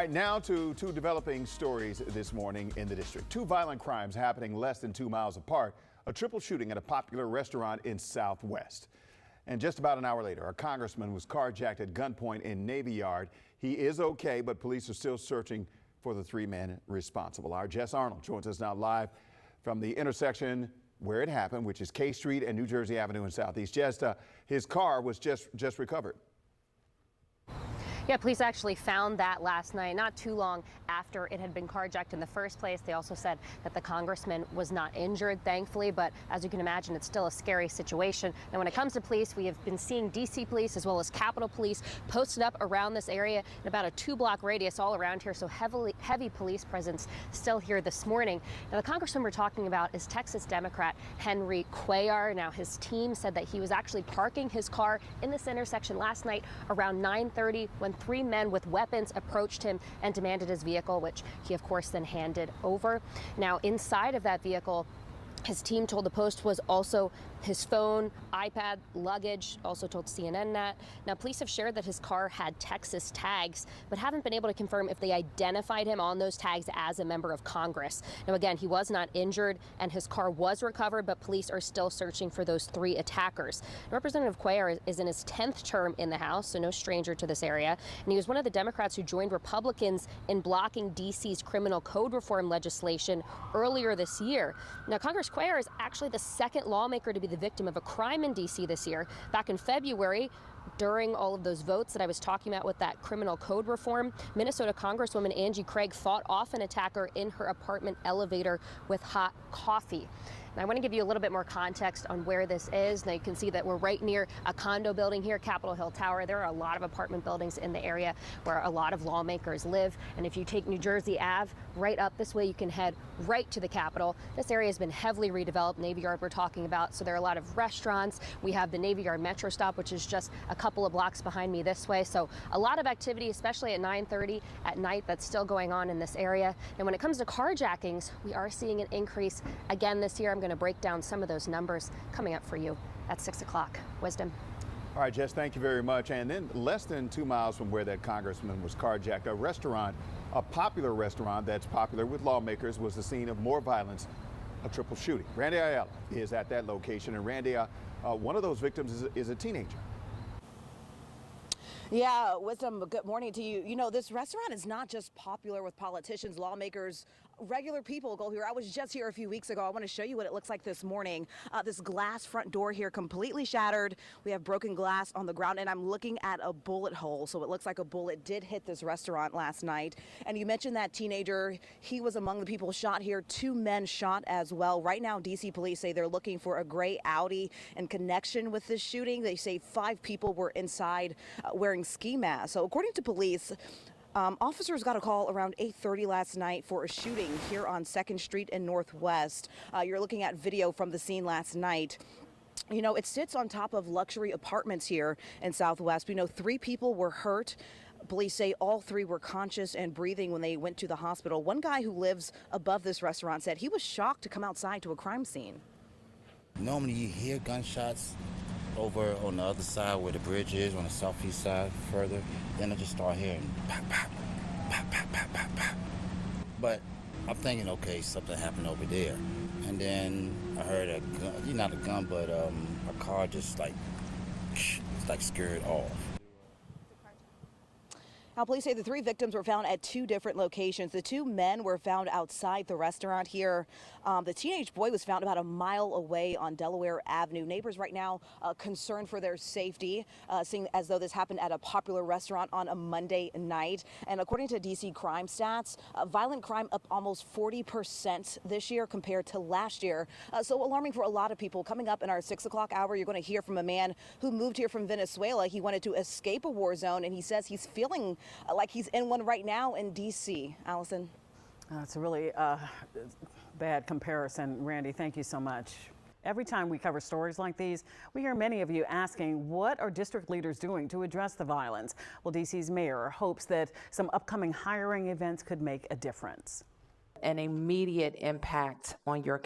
Right now to two developing stories this morning in the district. Two violent crimes happening less than 2 miles apart. A triple shooting at a popular restaurant in Southwest. And just about an hour later, a congressman was carjacked at gunpoint in Navy Yard. He is okay, but police are still searching for the three men responsible. Our Jess Arnold joins us now live from the intersection where it happened, which is K Street and New Jersey Avenue in Southeast. Jess, his car was just recovered. Yeah, police actually found that last night, not too long after it had been carjacked in the first place. They also said that the congressman was not injured, thankfully, but as you can imagine, it's still a scary situation. Now, when it comes to police, we have been seeing D.C. police as well as Capitol Police posted up around this area in about a 2-block radius all around here, so heavy police presence still here this morning. Now, the congressman we're talking about is Texas Democrat Henry Cuellar. Now, his team said that he was actually parking his car in this intersection last night around 9:30 when 3 men with weapons approached him and demanded his vehicle, which he, of course, then handed over. Now, inside of that vehicle, his team told the Post was also his phone, iPad, luggage, also told CNN that. Now, police have shared that his car had Texas tags, but haven't been able to confirm if they identified him on those tags as a member of Congress. Now, again, he was not injured and his car was recovered, but police are still searching for those 3 attackers. Now, Representative Cuellar is in his 10th term in the House, so no stranger to this area. And he was one of the Democrats who joined Republicans in blocking D.C.'s criminal code reform legislation earlier this year. Now, Congress Cuellar is actually the second lawmaker to be the victim of a crime in D.C. this year. Back in February, during all of those votes that I was talking about with that criminal code reform, Minnesota Congresswoman Angie Craig fought off an attacker in her apartment elevator with hot coffee. Now, I want to give you a little bit more context on where this is. Now, you can see that we're right near a condo building here, Capitol Hill Tower. There are a lot of apartment buildings in the area where a lot of lawmakers live. And if you take New Jersey Ave right up this way, you can head right to the Capitol. This area has been heavily redeveloped. Navy Yard we're talking about. So there are a lot of restaurants. We have the Navy Yard Metro stop, which is just a couple of blocks behind me this way. So a lot of activity, especially at 9:30 at night, that's still going on in this area. And when it comes to carjackings, we are seeing an increase again this year. I'm going to break down some of those numbers coming up for you at 6 o'clock. Wisdom. All right, Jess, thank you very much. And then less than 2 miles from where that congressman was carjacked, a restaurant, a popular restaurant that's popular with lawmakers, was the scene of more violence, a triple shooting. Randy Ayala is at that location. And Randy, one of those victims is a teenager. Yeah, Wisdom, good morning to you. You know, this restaurant is not just popular with politicians, lawmakers, regular people go here. I was just here a few weeks ago. I want to show you what it looks like this morning. This glass front door here completely shattered. We have broken glass on the ground, and I'm looking at a bullet hole. So it looks like a bullet did hit this restaurant last night. And you mentioned that teenager. He was among the people shot here. 2 men shot as well. Right now, D.C. police say they're looking for a gray Audi in connection with this shooting. They say 5 people were inside wearing ski masks. So according to police, officers got a call around 8:30 last night for a shooting here on 2nd Street and Northwest. You're looking at video from the scene last night. You know, it sits on top of luxury apartments here in Southwest. We know 3 people were hurt. Police say all 3 were conscious and breathing when they went to the hospital. One guy who lives above this restaurant said he was shocked to come outside to a crime scene. Normally you hear gunshots over on the other side where the bridge is, on the southeast side further. Then I just start hearing pop, pop, pop, pop, pop, pop, pop. But I'm thinking, okay, something happened over there. And then I heard a gun, not a gun, but a car just like scared off. Now, police say the 3 victims were found at 2 different locations. The 2 men were found outside the restaurant here. The teenage boy was found about a mile away on Delaware Avenue. Neighbors right now concerned for their safety, seeing as though this happened at a popular restaurant on a Monday night. And according to D.C. crime stats, violent crime up almost 40% this year compared to last year. So alarming for a lot of people. Coming up in our 6 o'clock hour, you're going to hear from a man who moved here from Venezuela. He wanted to escape a war zone, and he says he's feeling like he's in one right now in D.C. Allison. That's a really bad comparison, Randy. Thank you so much. Every time we cover stories like these, we hear many of you asking, what are district leaders doing to address the violence? Well, D.C.'s mayor hopes that some upcoming hiring events could make a difference. An immediate impact on your